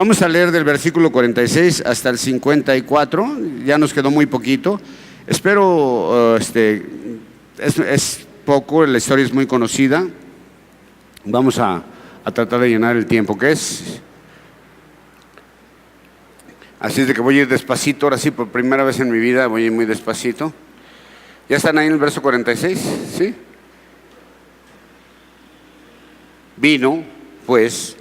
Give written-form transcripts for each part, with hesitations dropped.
Vamos a leer del versículo 46 hasta el 54, ya nos quedó muy poquito. Espero, es poco, la historia es muy conocida. Vamos a tratar de llenar el tiempo que es. Así es de que voy a ir despacito, ahora sí, por primera vez en mi vida voy a ir muy despacito. ¿Ya están ahí en el verso 46? ¿Sí? Vino, pues,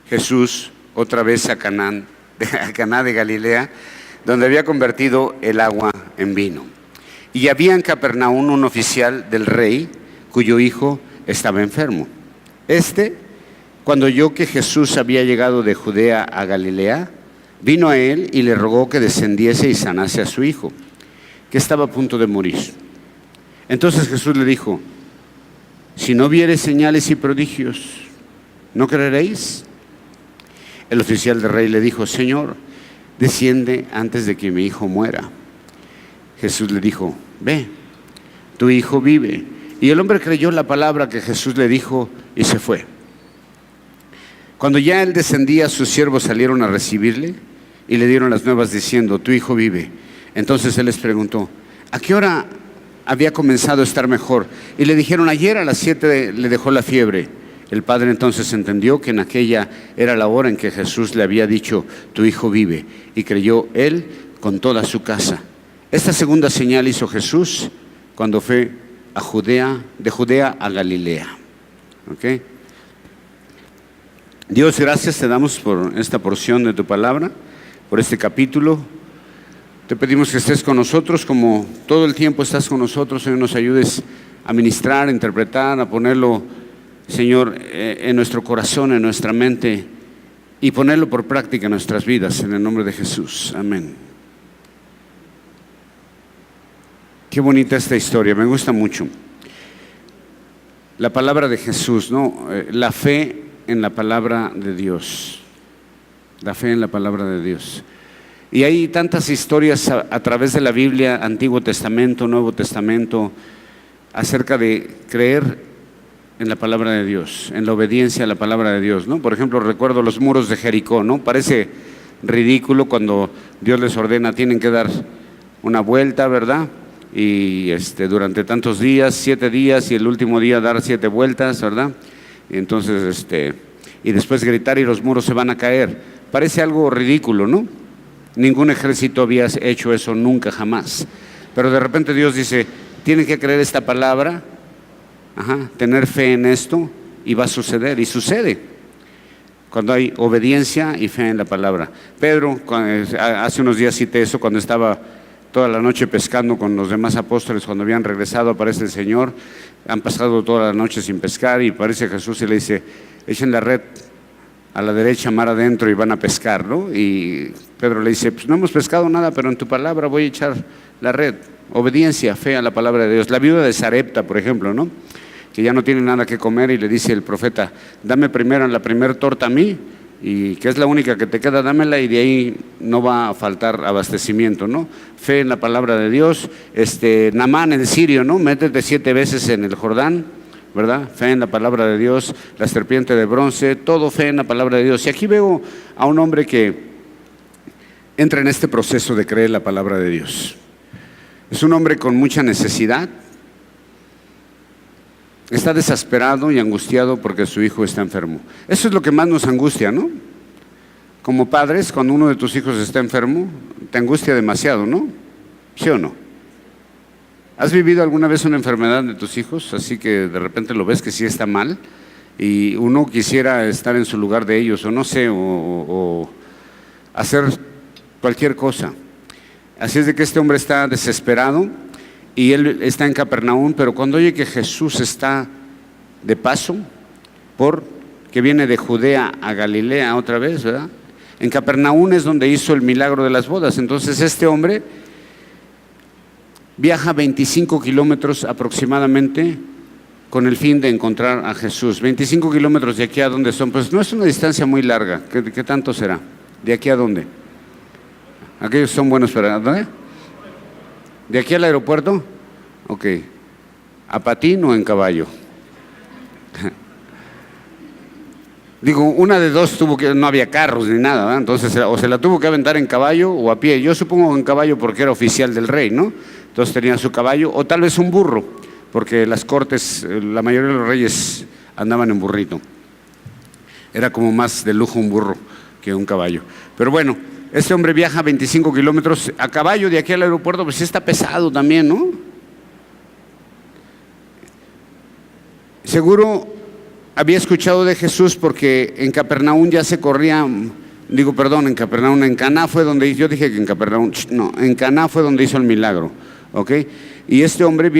Jesús otra vez a Caná de Galilea, donde había convertido el agua en vino. Y había en Capernaum un oficial del rey, cuyo hijo estaba enfermo. Cuando oyó que Jesús había llegado de Judea a Galilea, vino a él y le rogó que descendiese y sanase a su hijo, que estaba a punto de morir. Entonces Jesús le dijo: si no viereis señales y prodigios, ¿no creeréis? El oficial del rey le dijo: Señor, desciende antes de que mi hijo muera. Jesús le dijo: ve, tu hijo vive. Y el hombre creyó la palabra que Jesús le dijo y se fue. Cuando ya él descendía, sus siervos salieron a recibirle y le dieron las nuevas diciendo: tu hijo vive. Entonces él les preguntó: ¿a qué hora había comenzado a estar mejor? Y le dijeron: ayer a las 7 le dejó la fiebre. El padre entonces entendió que en aquella era la hora en que Jesús le había dicho: tu hijo vive, y creyó él con toda su casa. Esta segunda señal hizo Jesús cuando fue de Judea a Galilea. ¿Okay? Dios, gracias te damos por esta porción de tu palabra, por este capítulo. Te pedimos que estés con nosotros como todo el tiempo estás con nosotros, Señor, nos ayudes a ministrar, a interpretar, a ponerlo, Señor, en nuestro corazón, en nuestra mente, y ponerlo por práctica en nuestras vidas, en el nombre de Jesús. Amén. Qué bonita esta historia, me gusta mucho. La palabra de Jesús, ¿no? La fe en la palabra de Dios. La fe en la palabra de Dios. Y hay tantas historias a través de la Biblia, Antiguo Testamento, Nuevo Testamento, acerca de creer en la palabra de Dios, en la obediencia a la palabra de Dios, ¿no? Por ejemplo, recuerdo los muros de Jericó, ¿no? Parece ridículo cuando Dios les ordena, tienen que dar una vuelta, ¿verdad? Y durante tantos días, 7 días, y el último día dar 7 vueltas, ¿verdad? Y entonces, y después gritar y los muros se van a caer. Parece algo ridículo, ¿no? Ningún ejército había hecho eso nunca, jamás. Pero de repente Dios dice: tienen que creer esta palabra, tener fe en esto, y va a suceder, y sucede cuando hay obediencia y fe en la palabra. Pedro, hace unos días cité eso, cuando estaba toda la noche pescando con los demás apóstoles, cuando habían regresado, aparece el Señor, han pasado toda la noche sin pescar, y aparece Jesús y le dice: echen la red a la derecha, mar adentro, y van a pescar, ¿no? Y Pedro le dice: pues no hemos pescado nada, pero en tu palabra voy a echar la red. Obediencia, fe a la palabra de Dios. La viuda de Sarepta, por ejemplo, ¿no? Que ya no tiene nada que comer, y le dice el profeta: dame primero la primer torta a mí, y que es la única que te queda, dámela, y de ahí no va a faltar abastecimiento, ¿no? Fe en la palabra de Dios. Naamán, el sirio, ¿no? Métete 7 veces en el Jordán, ¿verdad? Fe en la palabra de Dios. La serpiente de bronce, todo fe en la palabra de Dios. Y aquí veo a un hombre que entra en este proceso de creer la palabra de Dios. Es un hombre con mucha necesidad. Está desesperado y angustiado porque su hijo está enfermo. Eso es lo que más nos angustia, ¿no? Como padres, cuando uno de tus hijos está enfermo, te angustia demasiado, ¿no? ¿Sí o no? ¿Has vivido alguna vez una enfermedad de tus hijos? Así que de repente lo ves que sí está mal, y uno quisiera estar en su lugar de ellos, o no sé, o hacer cualquier cosa. Así es de que este hombre está desesperado, y él está en Capernaum, pero cuando oye que Jesús está de paso, que viene de Judea a Galilea otra vez, ¿verdad? En Capernaum es donde hizo el milagro de las bodas. Entonces este hombre viaja 25 kilómetros aproximadamente con el fin de encontrar a Jesús. 25 kilómetros de aquí a donde son, pues no es una distancia muy larga. ¿Qué tanto será? ¿De aquí a dónde? Aquellos son buenos para... ¿dónde? ¿De aquí al aeropuerto? Ok. ¿A patín o en caballo? Digo, una de dos no había carros ni nada, ¿verdad? Entonces o se la tuvo que aventar en caballo o a pie. Yo supongo en caballo porque era oficial del rey, ¿no? Entonces tenía su caballo, o tal vez un burro, porque las cortes, la mayoría de los reyes andaban en burrito. Era como más de lujo un burro que un caballo. Pero bueno, este hombre viaja 25 kilómetros a caballo de aquí al aeropuerto, pues sí está pesado también, ¿no? Seguro había escuchado de Jesús porque en Capernaum ya se corría, en Capernaum, en Caná fue donde, yo dije que en Capernaum, no, en Caná fue donde hizo el milagro, ¿ok? Y este hombre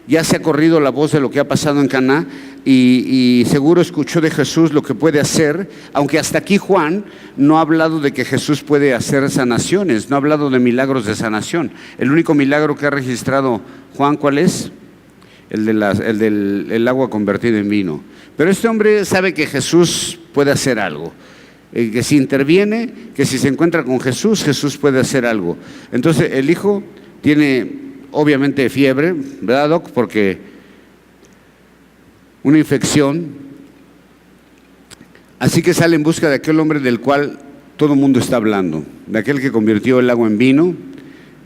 ya se ha corrido la voz de lo que ha pasado en Caná y seguro escuchó de Jesús lo que puede hacer, aunque hasta aquí Juan no ha hablado de que Jesús puede hacer sanaciones, no ha hablado de milagros de sanación. El único milagro que ha registrado Juan, ¿cuál es? El del agua convertida en vino. Pero este hombre sabe que Jesús puede hacer algo, que si interviene, que si se encuentra con Jesús, Jesús puede hacer algo. Entonces el hijo tiene obviamente fiebre, ¿verdad, Doc? Porque una infección. Así que sale en busca de aquel hombre del cual todo el mundo está hablando, de aquel que convirtió el agua en vino,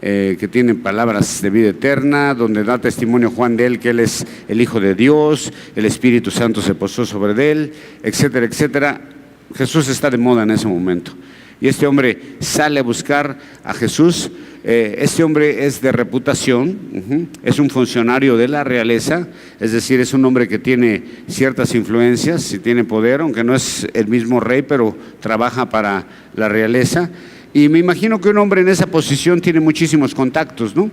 que tiene palabras de vida eterna, donde da testimonio Juan de él, que él es el Hijo de Dios, el Espíritu Santo se posó sobre él, etcétera, etcétera. Jesús está de moda en ese momento. Y este hombre sale a buscar a Jesús. Este hombre es de reputación, es un funcionario de la realeza, es decir, es un hombre que tiene ciertas influencias y tiene poder, aunque no es el mismo rey, pero trabaja para la realeza. Y me imagino que un hombre en esa posición tiene muchísimos contactos, ¿no?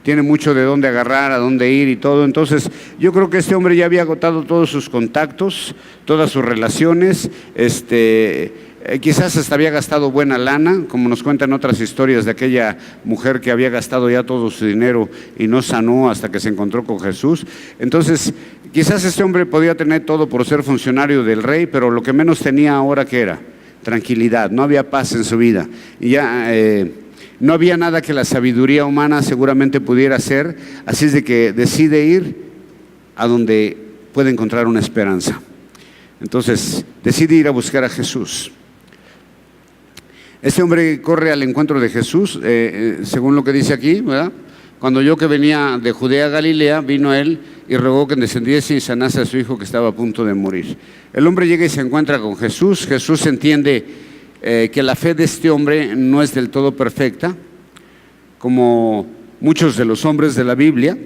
Tiene mucho de dónde agarrar, a dónde ir y todo. Entonces, yo creo que este hombre ya había agotado todos sus contactos, todas sus relaciones, quizás hasta había gastado buena lana, como nos cuentan otras historias de aquella mujer que había gastado ya todo su dinero y no sanó hasta que se encontró con Jesús. Entonces, quizás este hombre podía tener todo por ser funcionario del rey, pero lo que menos tenía ahora, ¿qué era? Tranquilidad, no había paz en su vida. Y ya no había nada que la sabiduría humana seguramente pudiera hacer, así es de que decide ir a donde puede encontrar una esperanza. Entonces, decide ir a buscar a Jesús. Este hombre corre al encuentro de Jesús, según lo que dice aquí, ¿verdad? Cuando yo que venía de Judea a Galilea, vino él y rogó que descendiese y sanase a su hijo que estaba a punto de morir. El hombre llega y se encuentra con Jesús. Jesús entiende que la fe de este hombre no es del todo perfecta, como muchos de los hombres de la Biblia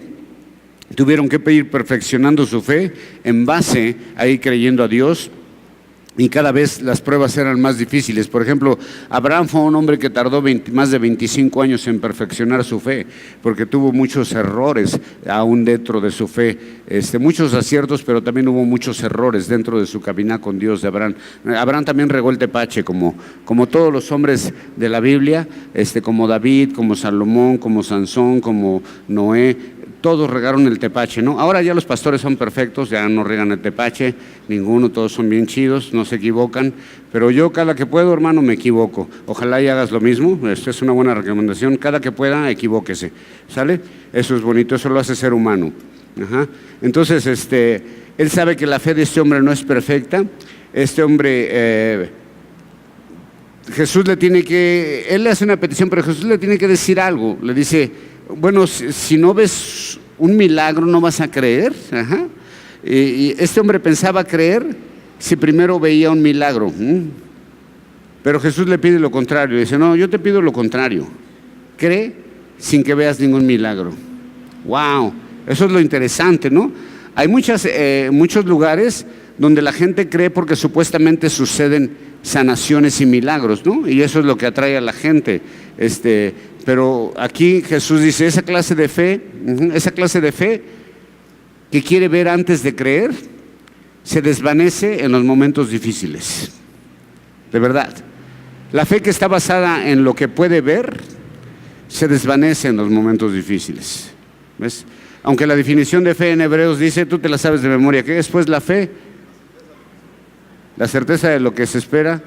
tuvieron que ir perfeccionando su fe en base a ir creyendo a Dios. Y cada vez las pruebas eran más difíciles. Por ejemplo, Abraham fue un hombre que tardó más de 25 años en perfeccionar su fe, porque tuvo muchos errores aún dentro de su fe, muchos aciertos, pero también hubo muchos errores dentro de su caminar con Dios de Abraham. Abraham también regó el tepache, como todos los hombres de la Biblia, como David, como Salomón, como Sansón, como Noé. Todos regaron el tepache, ¿no? Ahora ya los pastores son perfectos, ya no regan el tepache, ninguno, todos son bien chidos, no se equivocan, pero yo cada que puedo, hermano, me equivoco. Ojalá y hagas lo mismo, esto es una buena recomendación, cada que pueda, equivóquese, ¿sale? Eso es bonito, eso lo hace ser humano. Entonces, él sabe que la fe de este hombre no es perfecta. Este hombre, Jesús él le hace una petición, pero Jesús le tiene que decir algo, le dice: bueno, si no ves un milagro, ¿no vas a creer? Y este hombre pensaba creer si primero veía un milagro. Pero Jesús le pide lo contrario. Dice: no, yo te pido lo contrario. Cree sin que veas ningún milagro. ¡Wow! Eso es lo interesante, ¿no? Hay muchos lugares donde la gente cree porque supuestamente suceden sanaciones y milagros, ¿no? Y eso es lo que atrae a la gente. Pero aquí Jesús dice, esa clase de fe que quiere ver antes de creer, se desvanece en los momentos difíciles. De verdad. La fe que está basada en lo que puede ver, se desvanece en los momentos difíciles. ¿Ves? Aunque la definición de fe en Hebreos dice, tú te la sabes de memoria, ¿qué es pues la fe? La certeza de lo que se espera,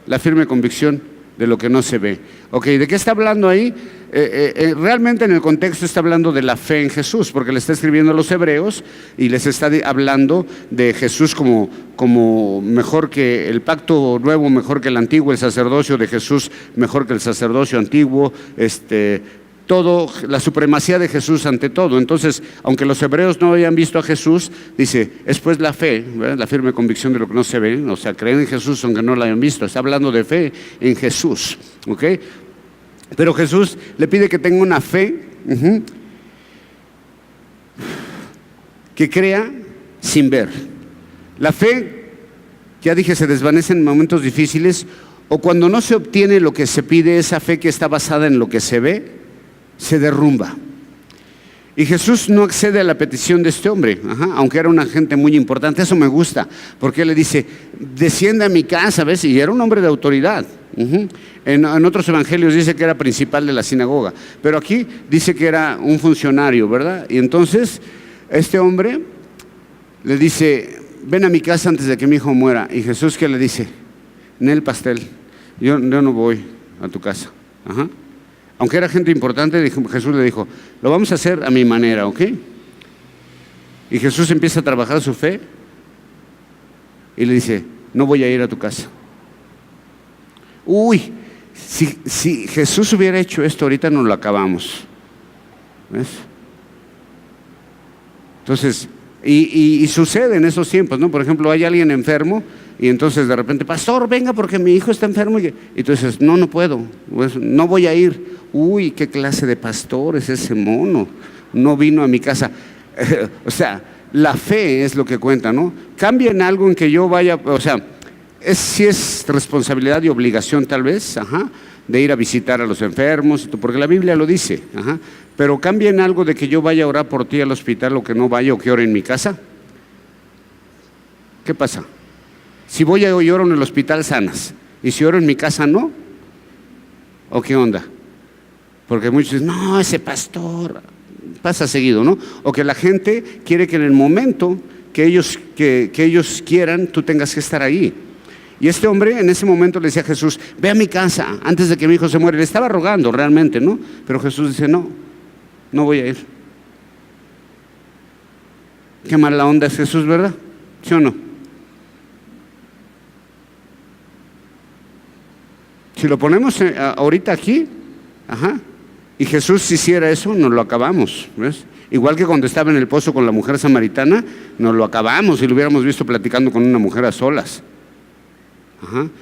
la firme convicción de lo que no se ve. Ok, ¿de qué está hablando ahí? Realmente en el contexto está hablando de la fe en Jesús, porque le está escribiendo a los hebreos y les está hablando de Jesús como mejor que el pacto nuevo, mejor que el antiguo, el sacerdocio de Jesús mejor que el sacerdocio antiguo, todo, la supremacía de Jesús ante todo. Entonces, aunque los hebreos no habían visto a Jesús, dice, es pues la fe, ¿verdad? La firme convicción de lo que no se ve, o sea, creer en Jesús aunque no lo hayan visto. Está hablando de fe en Jesús, ¿ok? Pero Jesús le pide que tenga una fe que crea sin ver. La fe, ya dije, se desvanece en momentos difíciles o cuando no se obtiene lo que se pide. Esa fe que está basada en lo que se ve se derrumba. Y Jesús no accede a la petición de este hombre, aunque era una gente muy importante. Eso me gusta, porque él le dice, desciende a mi casa, ¿ves? Y era un hombre de autoridad. En otros evangelios dice que era principal de la sinagoga, pero aquí dice que era un funcionario, ¿verdad? Y entonces este hombre le dice, ven a mi casa antes de que mi hijo muera. Y Jesús, ¿qué le dice? En el pastel, yo no voy a tu casa. Aunque era gente importante, Jesús le dijo, lo vamos a hacer a mi manera, ¿ok? Y Jesús empieza a trabajar su fe y le dice, no voy a ir a tu casa. Uy, si Jesús hubiera hecho esto, ahorita nos lo acabamos. ¿Ves? Entonces, y sucede en esos tiempos, ¿no? Por ejemplo, hay alguien enfermo y entonces de repente, pastor, venga porque mi hijo está enfermo. Y entonces, no puedo, pues, no voy a ir. Uy, qué clase de pastor es ese mono, no vino a mi casa. O sea, la fe es lo que cuenta, ¿no? Cambia en algo en que yo vaya, o sea, sí es responsabilidad y obligación tal vez, de ir a visitar a los enfermos, porque la Biblia lo dice, pero cambia en algo de que yo vaya a orar por ti al hospital o que no vaya o que ore en mi casa. ¿Qué pasa? Si voy a oro en el hospital sanas, y si oro en mi casa no, ¿o qué onda? Porque muchos dicen, no, ese pastor, pasa seguido, ¿no? O que la gente quiere que en el momento que ellos quieran, tú tengas que estar ahí. Y este hombre en ese momento le decía a Jesús, ve a mi casa antes de que mi hijo se muera. Le estaba rogando realmente, ¿no? Pero Jesús dice, no voy a ir. Qué mala onda es Jesús, ¿verdad? ¿Sí o no? Si lo ponemos ahorita aquí, y Jesús hiciera eso, nos lo acabamos, ¿ves? Igual que cuando estaba en el pozo con la mujer samaritana, nos lo acabamos si lo hubiéramos visto platicando con una mujer a solas.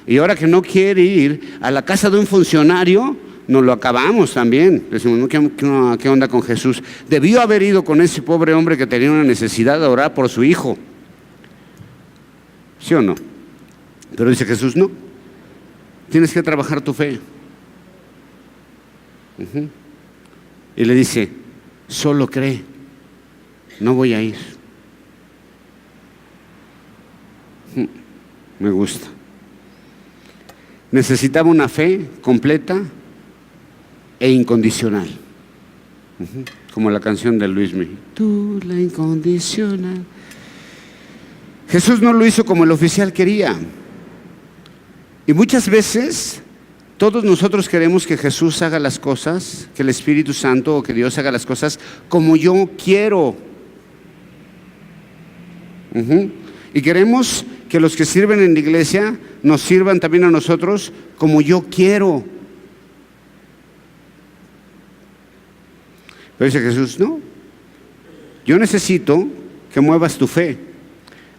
Y ahora que no quiere ir a la casa de un funcionario, nos lo acabamos también. Decimos, ¿no? ¿Qué onda con Jesús? Debió haber ido con ese pobre hombre que tenía una necesidad de orar por su hijo. ¿Sí o no? Pero dice Jesús, no. Tienes que trabajar tu fe. Y le dice, solo cree, no voy a ir. Me gusta. Necesitaba una fe completa e incondicional, como la canción de Luis Miguel, tú la incondicional. Jesús no lo hizo como el oficial quería. Y muchas veces todos nosotros queremos que Jesús haga las cosas, que el Espíritu Santo o que Dios haga las cosas como yo quiero. Y queremos que los que sirven en la iglesia nos sirvan también a nosotros como yo quiero. Pero dice Jesús, no, yo necesito que muevas tu fe.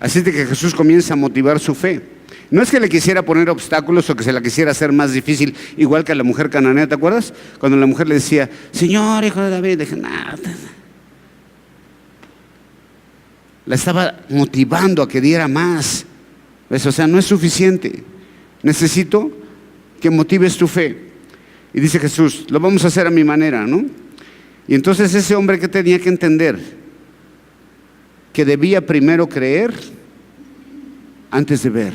Así es de que Jesús comienza a motivar su fe. No es que le quisiera poner obstáculos o que se la quisiera hacer más difícil, igual que a la mujer cananea, ¿te acuerdas? Cuando la mujer le decía, Señor, hijo de David, dije, nada. La estaba motivando a que diera más. ¿Ves? O sea, no es suficiente. Necesito que motives tu fe. Y dice Jesús, lo vamos a hacer a mi manera, ¿no? Y entonces ese hombre que tenía que entender que debía primero creer antes de ver.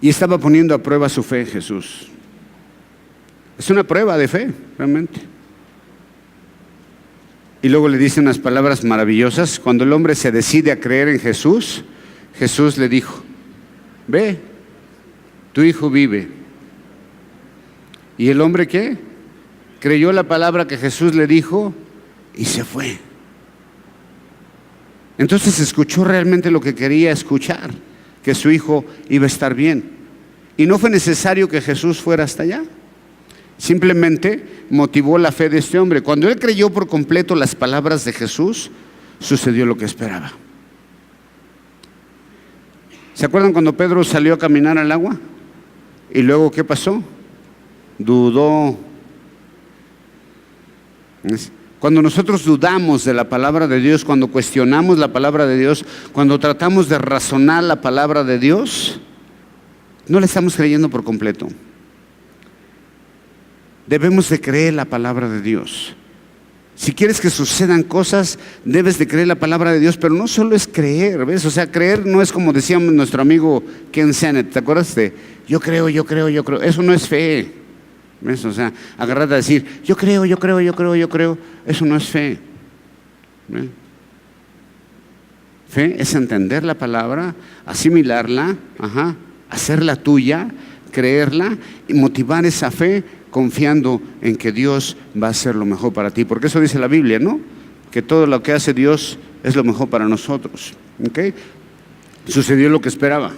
Y estaba poniendo a prueba su fe, Jesús. Es una prueba de fe, realmente. Y luego le dice unas palabras maravillosas. Cuando el hombre se decide a creer en Jesús, Jesús le dijo, ve tu hijo vive. ¿Y el hombre qué? Creyó la palabra que Jesús le dijo y se fue. Entonces escuchó realmente lo que quería escuchar, que su hijo iba a estar bien. Y no fue necesario que Jesús fuera hasta allá. Simplemente motivó la fe de este hombre. Cuando él creyó por completo las palabras de Jesús, sucedió lo que esperaba. ¿Se acuerdan cuando Pedro salió a caminar al agua? ¿Y luego qué pasó? Dudó. Cuando nosotros dudamos de la palabra de Dios, cuando cuestionamos la palabra de Dios, cuando tratamos de razonar la palabra de Dios, no le estamos creyendo por completo. Debemos de creer la palabra de Dios. Si quieres que sucedan cosas, debes de creer la palabra de Dios, pero no solo es creer, ¿ves? O sea, creer no es como decía nuestro amigo Ken Sennett, ¿te acuerdas de yo creo? Eso no es fe, ¿ves? O sea, agarrarte a decir yo creo, eso no es fe, ¿ves? Fe es entender la palabra, asimilarla, hacerla tuya, creerla y motivar esa fe confiando en que Dios va a hacer lo mejor para ti. Porque eso dice la Biblia, ¿no? Que todo lo que hace Dios es lo mejor para nosotros. ¿Okay? Sucedió lo que esperaba.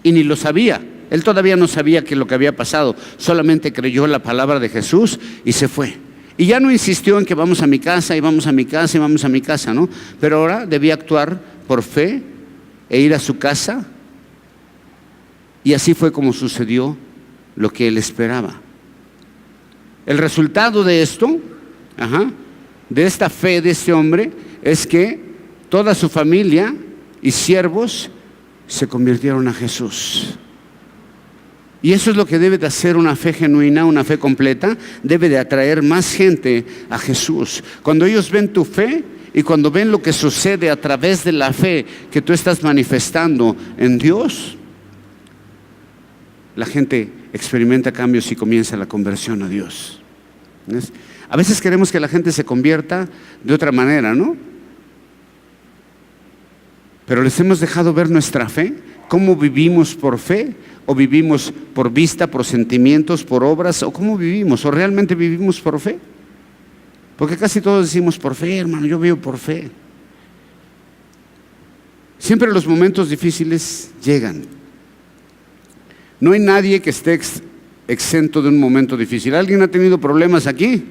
Y ni lo sabía. Él todavía no sabía que lo que había pasado. Solamente creyó la palabra de Jesús y se fue. Y ya no insistió en que vamos a mi casa y vamos a mi casa y vamos a mi casa, ¿no? Pero ahora debía actuar por fe e ir a su casa. Y así fue como sucedió lo que él esperaba. El resultado de esto, de esta fe de este hombre, es que toda su familia y siervos se convirtieron a Jesús. Y eso es lo que debe de hacer una fe genuina, una fe completa, debe de atraer más gente a Jesús. Cuando ellos ven tu fe y cuando ven lo que sucede a través de la fe que tú estás manifestando en Dios, la gente experimenta cambios y comienza la conversión a Dios. ¿Ves? A veces queremos que la gente se convierta de otra manera, ¿no? Pero les hemos dejado ver nuestra fe, cómo vivimos por fe, o vivimos por vista, por sentimientos, por obras, o cómo vivimos, o realmente vivimos por fe. Porque casi todos decimos por fe, hermano, yo vivo por fe. Siempre los momentos difíciles llegan. No hay nadie que esté exento de un momento difícil. ¿Alguien ha tenido problemas aquí?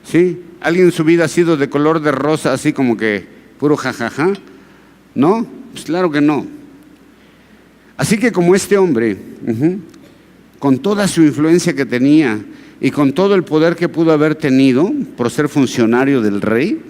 ¿Sí? ¿Alguien en su vida ha sido de color de rosa, así como que puro jajaja? ¿No? Pues claro que no. Así que como este hombre, con toda su influencia que tenía y con todo el poder que pudo haber tenido por ser funcionario del rey,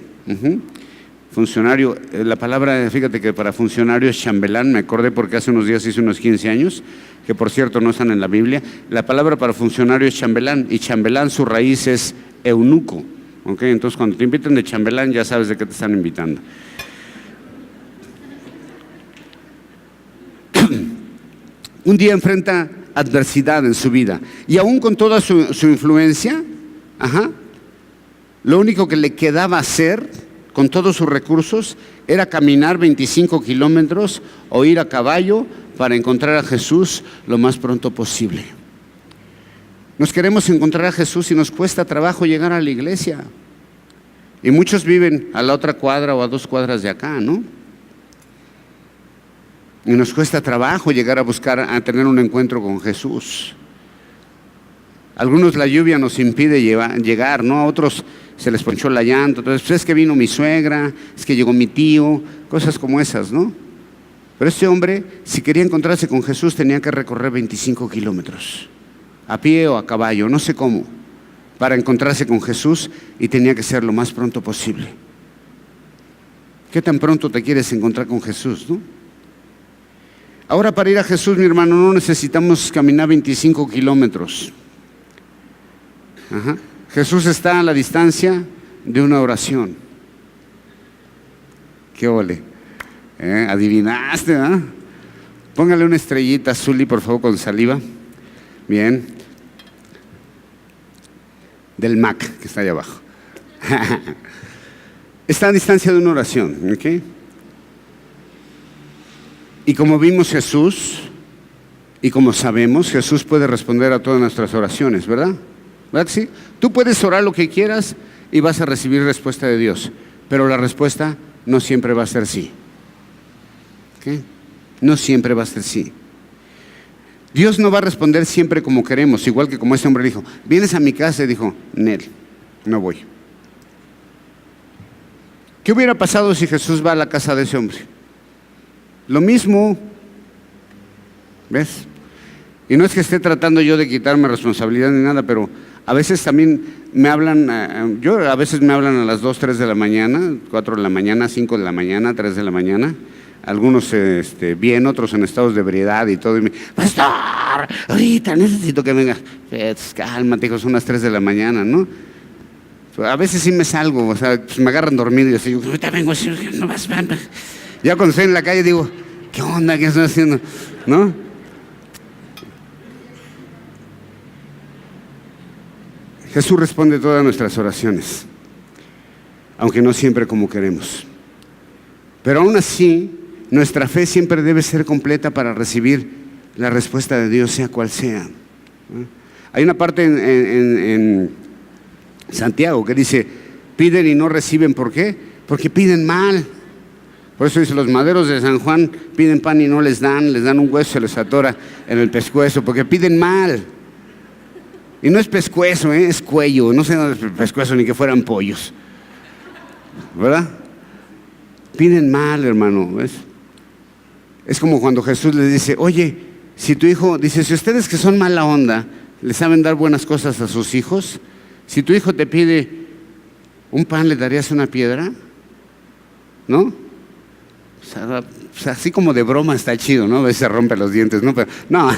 funcionario, la palabra, fíjate que para funcionario es chambelán, me acordé porque hace unos días hice unos 15 años, que por cierto no están en la Biblia. La palabra para funcionario es chambelán, y chambelán su raíz es eunuco. ¿Okay? Entonces cuando te inviten de chambelán ya sabes de qué te están invitando. Un día enfrenta adversidad en su vida, y aún con toda su influencia, lo único que le quedaba hacer con todos sus recursos era caminar 25 kilómetros o ir a caballo para encontrar a Jesús lo más pronto posible. Nos queremos encontrar a Jesús y nos cuesta trabajo llegar a la iglesia. Y muchos viven a la otra cuadra o a 2 cuadras de acá, ¿no? Y nos cuesta trabajo llegar a buscar, a tener un encuentro con Jesús. Algunos la lluvia nos impide llegar, ¿no? A otros se les ponchó la llanta. Entonces, pues es que vino mi suegra, es que llegó mi tío, cosas como esas, ¿no? Pero este hombre, si quería encontrarse con Jesús, tenía que recorrer 25 kilómetros, a pie o a caballo, no sé cómo, para encontrarse con Jesús, y tenía que ser lo más pronto posible. ¿Qué tan pronto te quieres encontrar con Jesús, no? Ahora, para ir a Jesús, mi hermano, no necesitamos caminar 25 kilómetros. Jesús está a la distancia de una oración. ¡Qué ole! Adivinaste, ¿eh? Póngale una estrellita azul y por favor con saliva. Bien. Del Mac, que está allá abajo. Está a distancia de una oración, ¿ok? Y como vimos, Jesús Y como sabemos, Jesús puede responder a todas nuestras oraciones, ¿verdad? ¿Verdad que sí? Tú puedes orar lo que quieras y vas a recibir respuesta de Dios, pero la respuesta no siempre va a ser sí. ¿Okay? No siempre va a ser sí. Dios no va a responder siempre como queremos, igual que como ese hombre dijo, vienes a mi casa y dijo, Nel, no voy. ¿Qué hubiera pasado si Jesús va a la casa de ese hombre? Lo mismo, ¿ves? Y no es que esté tratando yo de quitarme responsabilidad ni nada, pero a veces también me hablan, a veces me hablan a las 2, 3 de la mañana, 4 de la mañana, 5 de la mañana, 3 de la mañana, algunos bien, otros en estados de ebriedad y todo, y me, pastor, ahorita necesito que venga. Pues, cálmate, hijo, son las 3 de la mañana, ¿no? A veces sí me salgo, o sea, pues me agarran dormido y así, ahorita vengo, no vas, ya cuando estoy en la calle digo, ¿qué onda? ¿Qué estoy haciendo? ¿No? Jesús responde todas nuestras oraciones, aunque no siempre como queremos. Pero aún así, nuestra fe siempre debe ser completa para recibir la respuesta de Dios, sea cual sea. Hay una parte en Santiago que dice, piden y no reciben, ¿por qué? Porque piden mal. Por eso dice, los maderos de San Juan piden pan y no les dan un hueso, se les atora en el pescuezo, porque piden mal. Y no es pescuezo, es cuello, no sé pescuezo ni que fueran pollos, ¿verdad? Piden mal, hermano, ¿ves? Es como cuando Jesús les dice, oye, si tu hijo, dice, si ustedes que son mala onda, le saben dar buenas cosas a sus hijos, si tu hijo te pide un pan, ¿le darías una piedra? ¿No? O sea, así como de broma está chido, ¿no? A veces se rompe los dientes, ¿no? Pero, no,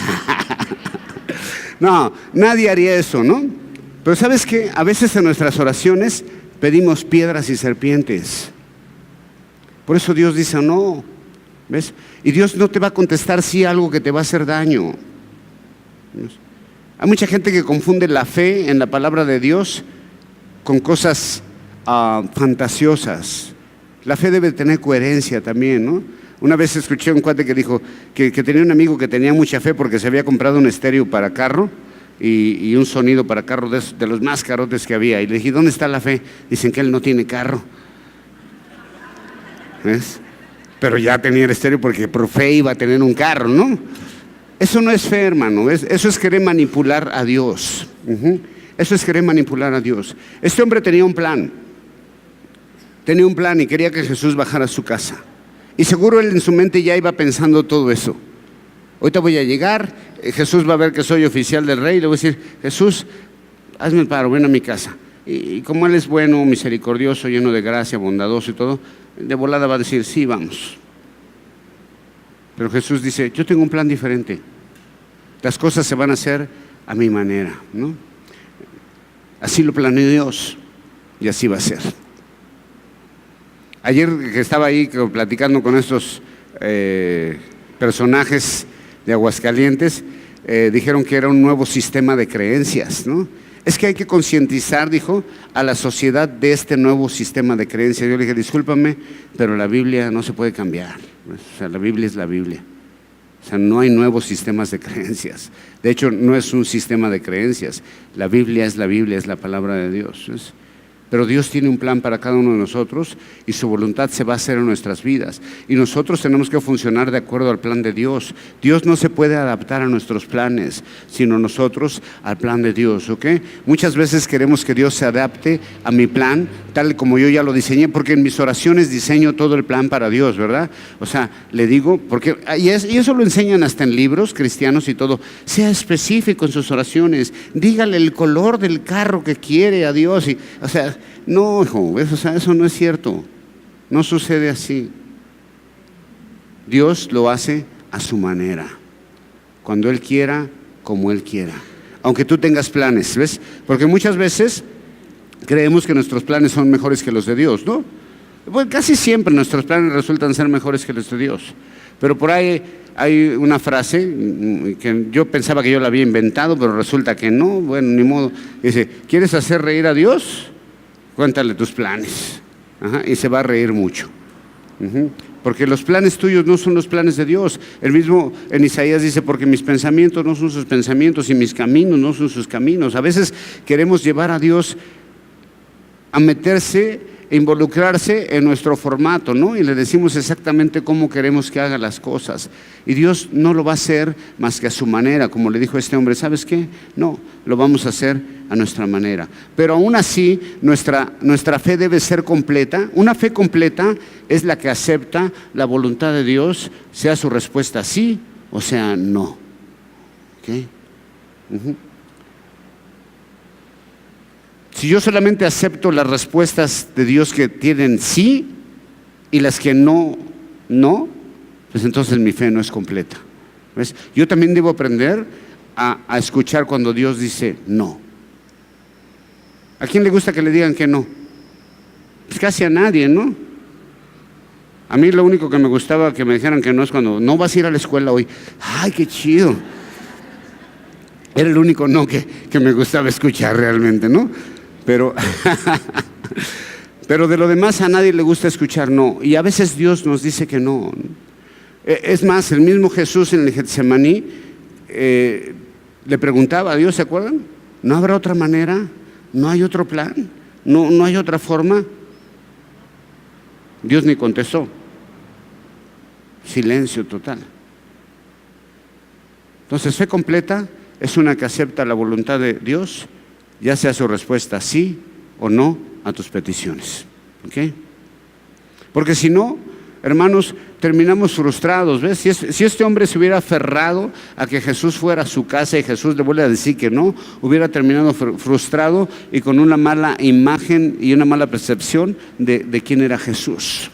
no, nadie haría eso, ¿no? Pero ¿sabes qué? A veces en nuestras oraciones pedimos piedras y serpientes. Por eso Dios dice no, ¿ves? Y Dios no te va a contestar sí algo que te va a hacer daño. ¿Ves? Hay mucha gente que confunde la fe en la palabra de Dios con cosas fantasiosas. La fe debe tener coherencia también, ¿no? Una vez escuché a un cuate que dijo que tenía un amigo que tenía mucha fe porque se había comprado un estéreo para carro y un sonido para carro de los más carotes que había. Y le dije, ¿dónde está la fe? Dicen que él no tiene carro. ¿Ves? Pero ya tenía el estéreo porque por fe iba a tener un carro, ¿no? Eso no es fe, hermano, ¿ves? Eso es querer manipular a Dios. Eso es querer manipular a Dios. Este hombre tenía un plan y quería que Jesús bajara a su casa. Y seguro él en su mente ya iba pensando todo eso. Ahorita voy a llegar, Jesús va a ver que soy oficial del rey y le voy a decir, Jesús, hazme el paro, ven a mi casa. Y como él es bueno, misericordioso, lleno de gracia, bondadoso y todo, de volada va a decir, sí, vamos. Pero Jesús dice, yo tengo un plan diferente. Las cosas se van a hacer a mi manera, ¿no? Así lo planeó Dios y así va a ser. Ayer que estaba ahí platicando con estos personajes de Aguascalientes, dijeron que era un nuevo sistema de creencias, ¿no? Es que hay que concientizar, dijo, a la sociedad de este nuevo sistema de creencias. Yo le dije, discúlpame, pero la Biblia no se puede cambiar. O sea, la Biblia es la Biblia. O sea, no hay nuevos sistemas de creencias. De hecho, no es un sistema de creencias. La Biblia, es la palabra de Dios. ¿Ves? Pero Dios tiene un plan para cada uno de nosotros y su voluntad se va a hacer en nuestras vidas. Y nosotros tenemos que funcionar de acuerdo al plan de Dios. Dios no se puede adaptar a nuestros planes, sino nosotros al plan de Dios, ¿ok? Muchas veces queremos que Dios se adapte a mi plan, tal como yo ya lo diseñé, porque en mis oraciones diseño todo el plan para Dios, ¿verdad? O sea, le digo, porque y eso lo enseñan hasta en libros cristianos y todo. Sea específico en sus oraciones, dígale el color del carro que quiere a Dios. O sea, no, hijo, eso no es cierto. No sucede así. Dios lo hace a su manera, cuando Él quiera, como Él quiera. Aunque tú tengas planes, ¿ves? Porque muchas veces creemos que nuestros planes son mejores que los de Dios, ¿no? Pues casi siempre nuestros planes resultan ser mejores que los de Dios. Pero por ahí hay una frase que yo pensaba que yo la había inventado, pero resulta que no. Bueno, ni modo. Dice, ¿quieres hacer reír a Dios? Cuéntale tus planes. Y se va a reír mucho. Porque los planes tuyos no son los planes de Dios. El mismo en Isaías dice, porque mis pensamientos no son sus pensamientos y mis caminos no son sus caminos. A veces queremos llevar a Dios a meterse, a involucrarse en nuestro formato, ¿no? Y le decimos exactamente cómo queremos que haga las cosas. Y Dios no lo va a hacer más que a su manera, como le dijo este hombre. ¿Sabes qué? No, lo vamos a hacer a nuestra manera. Pero aún así, nuestra fe debe ser completa. Una fe completa es la que acepta la voluntad de Dios, sea su respuesta sí o sea no. ¿Okay? Si yo solamente acepto las respuestas de Dios que tienen sí y las que no, pues entonces mi fe no es completa. ¿Ves? Yo también debo aprender a escuchar cuando Dios dice no. ¿A quién le gusta que le digan que no? Pues casi a nadie, ¿no? A mí lo único que me gustaba que me dijeran que no es cuando no vas a ir a la escuela hoy. ¡Ay, qué chido! Era el único no que me gustaba escuchar realmente, ¿no? Pero de lo demás a nadie le gusta escuchar no. Y a veces Dios nos dice que no. Es más, el mismo Jesús en el Getsemaní le preguntaba a Dios, ¿se acuerdan? ¿No habrá otra manera? ¿No hay otro plan? ¿No hay otra forma? Dios ni contestó. Silencio total. Entonces, fe completa es una que acepta la voluntad de Dios, ya sea su respuesta sí o no a tus peticiones. ¿Okay? Porque si no, hermanos, terminamos frustrados. ¿Ves? Si este hombre se hubiera aferrado a que Jesús fuera a su casa y Jesús le vuelve a decir que no, hubiera terminado frustrado y con una mala imagen y una mala percepción de quién era Jesús.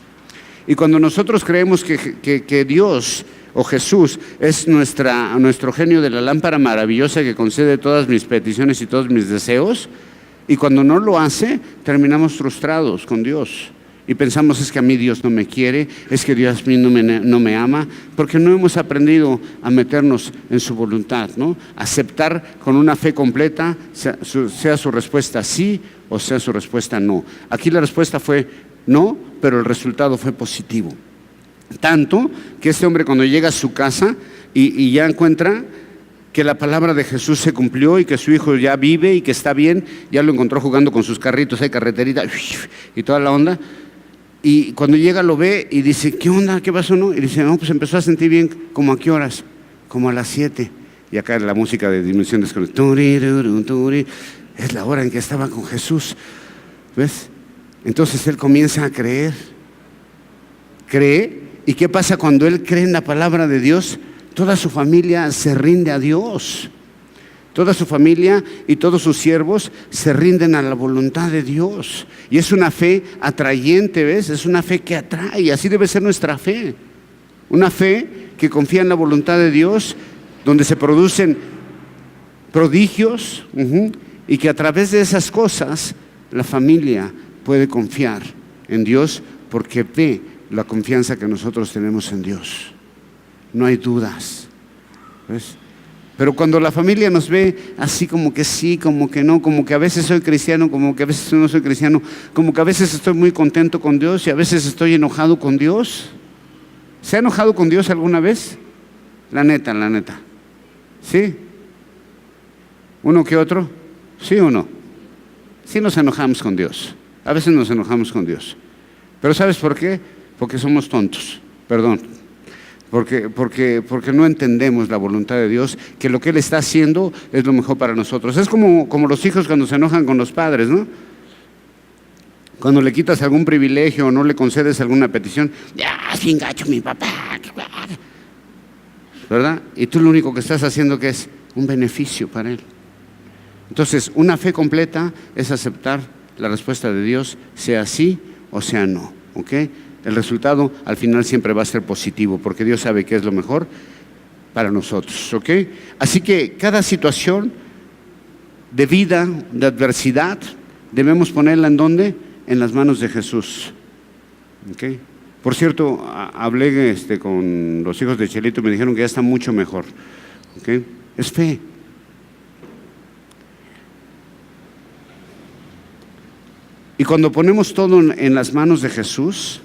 Y cuando nosotros creemos que Dios o Jesús es nuestro genio de la lámpara maravillosa que concede todas mis peticiones y todos mis deseos, y cuando no lo hace, terminamos frustrados con Dios. Y pensamos, es que a mí Dios no me quiere, es que Dios a mí no me ama, porque no hemos aprendido a meternos en su voluntad, ¿no? Aceptar con una fe completa, sea su respuesta sí o sea su respuesta no. Aquí la respuesta fue no, pero el resultado fue positivo. Tanto que este hombre cuando llega a su casa y ya encuentra que la palabra de Jesús se cumplió y que su hijo ya vive y que está bien, ya lo encontró jugando con sus carritos, hay carreterita y toda la onda. Y cuando llega lo ve y dice, ¿qué onda? ¿Qué pasó? ¿No? Y dice, no, pues empezó a sentir bien. ¿Cómo a qué horas? Como a las 7. Y acá la música de Dimensión Desconocida. Es la hora en que estaba con Jesús. ¿Ves? Entonces él comienza a creer. Cree. ¿Y qué pasa cuando él cree en la palabra de Dios? Toda su familia se rinde a Dios. Toda su familia y todos sus siervos se rinden a la voluntad de Dios. Y es una fe atrayente, ¿ves? Es una fe que atrae. Así debe ser nuestra fe. Una fe que confía en la voluntad de Dios, donde se producen prodigios, y que a través de esas cosas la familia puede confiar en Dios porque ve la confianza que nosotros tenemos en Dios. No hay dudas, ¿ves? Pero cuando la familia nos ve así como que sí, como que no, como que a veces soy cristiano, como que a veces no soy cristiano, como que a veces estoy muy contento con Dios y a veces estoy enojado con Dios. ¿Se ha enojado con Dios alguna vez? La neta. ¿Sí? ¿Uno que otro? ¿Sí o no? Sí nos enojamos con Dios. A veces nos enojamos con Dios. Pero ¿sabes por qué? Porque somos tontos. Perdón. Porque no entendemos la voluntad de Dios, que lo que Él está haciendo es lo mejor para nosotros. Es como los hijos cuando se enojan con los padres, ¿no? Cuando le quitas algún privilegio o no le concedes alguna petición, ya, sin gacho mi papá, ¿verdad? Y tú lo único que estás haciendo que es un beneficio para él. Entonces, una fe completa es aceptar la respuesta de Dios, sea sí o sea no, ¿ok? El resultado al final siempre va a ser positivo, porque Dios sabe qué es lo mejor para nosotros, ¿ok? Así que cada situación de vida, de adversidad, debemos ponerla ¿en dónde? En las manos de Jesús, ¿ok? Por cierto, hablé con los hijos de Chelito y me dijeron que ya está mucho mejor, ¿ok? Es fe. Y cuando ponemos todo en las manos de Jesús,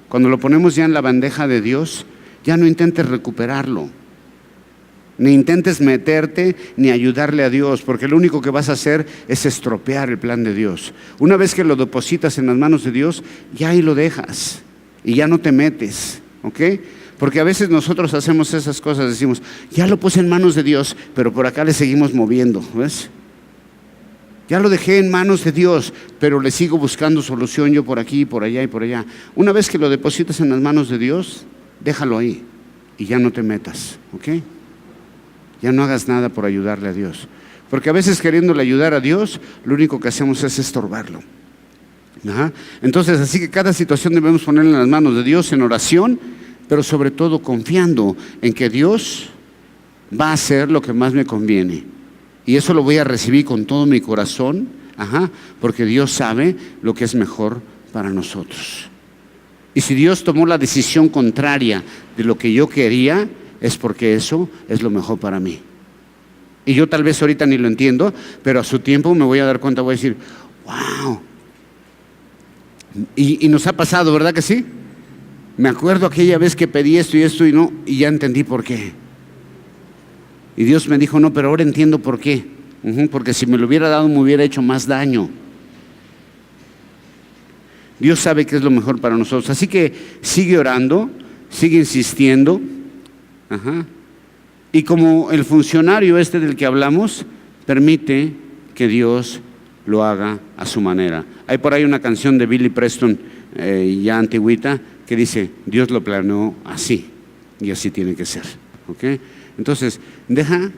Cuando lo ponemos ya en la bandeja de Dios, ya no intentes recuperarlo. Ni intentes meterte ni ayudarle a Dios, porque lo único que vas a hacer es estropear el plan de Dios. Una vez que lo depositas en las manos de Dios, ya ahí lo dejas y ya no te metes, ¿ok? Porque a veces nosotros hacemos esas cosas, decimos, ya lo puse en manos de Dios, pero por acá le seguimos moviendo, ¿ves? Ya lo dejé en manos de Dios, pero le sigo buscando solución yo por aquí, por allá y por allá. Una vez que lo depositas en las manos de Dios, déjalo ahí y ya no te metas, ¿ok? Ya no hagas nada por ayudarle a Dios. Porque a veces queriéndole ayudar a Dios, lo único que hacemos es estorbarlo. Ajá. Entonces, así que cada situación debemos ponerla en las manos de Dios en oración, pero sobre todo confiando en que Dios va a hacer lo que más me conviene. Y eso lo voy a recibir con todo mi corazón, porque Dios sabe lo que es mejor para nosotros. Y si Dios tomó la decisión contraria de lo que yo quería, es porque eso es lo mejor para mí. Y yo tal vez ahorita ni lo entiendo, pero a su tiempo me voy a dar cuenta, voy a decir, wow. Y nos ha pasado, ¿verdad que sí? Me acuerdo aquella vez que pedí esto y no, y ya entendí por qué. Y Dios me dijo, no, pero ahora entiendo por qué. Porque si me lo hubiera dado me hubiera hecho más daño. Dios sabe qué es lo mejor para nosotros. Así que sigue orando, sigue insistiendo. Y como el funcionario del que hablamos, permite que Dios lo haga a su manera. Hay por ahí una canción de Billy Preston, ya antigüita, que dice, Dios lo planeó así, y así tiene que ser, ¿ok? Entonces, deja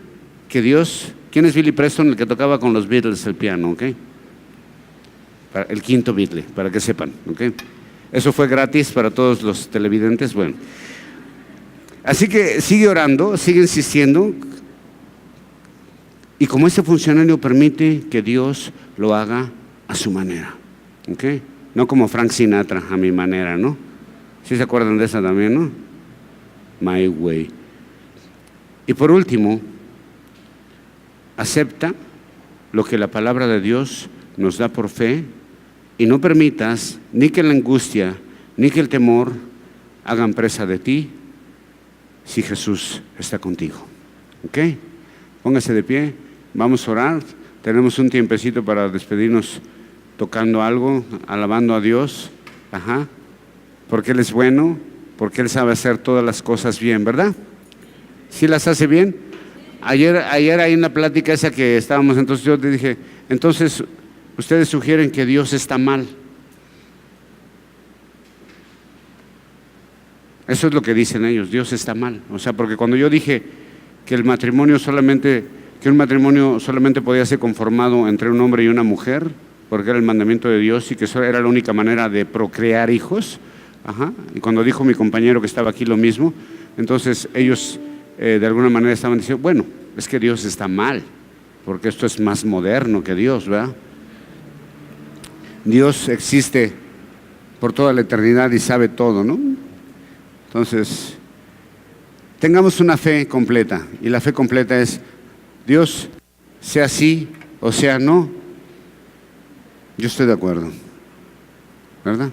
que Dios... ¿Quién es Billy Preston? El que tocaba con los Beatles el piano, ¿ok? El quinto Beatle, para que sepan, ¿ok? Eso fue gratis para todos los televidentes, bueno. Así que sigue orando, sigue insistiendo, y como ese funcionario permite que Dios lo haga a su manera, ¿ok? No como Frank Sinatra, a mi manera, ¿no? ¿Sí se acuerdan de esa también, no? My way. Y por último, acepta lo que la palabra de Dios nos da por fe y no permitas ni que la angustia ni que el temor hagan presa de ti si Jesús está contigo, ¿ok? Póngase de pie, vamos a orar. Tenemos un tiempecito para despedirnos tocando algo, alabando a Dios, porque Él es bueno, porque Él sabe hacer todas las cosas bien, ¿verdad? ¿Sí las hace bien? Ayer ahí en la plática esa que estábamos, entonces yo te dije, entonces ustedes sugieren que Dios está mal. Eso es lo que dicen ellos, Dios está mal. O sea, porque cuando yo dije que un matrimonio solamente podía ser conformado entre un hombre y una mujer, porque era el mandamiento de Dios y que eso era la única manera de procrear hijos, y cuando dijo mi compañero que estaba aquí lo mismo, entonces ellos de alguna manera estaban diciendo, bueno, es que Dios está mal, porque esto es más moderno que Dios, ¿verdad? Dios existe por toda la eternidad y sabe todo, ¿no? Entonces, tengamos una fe completa, y la fe completa es, Dios, sea sí o sea no, yo estoy de acuerdo, ¿verdad?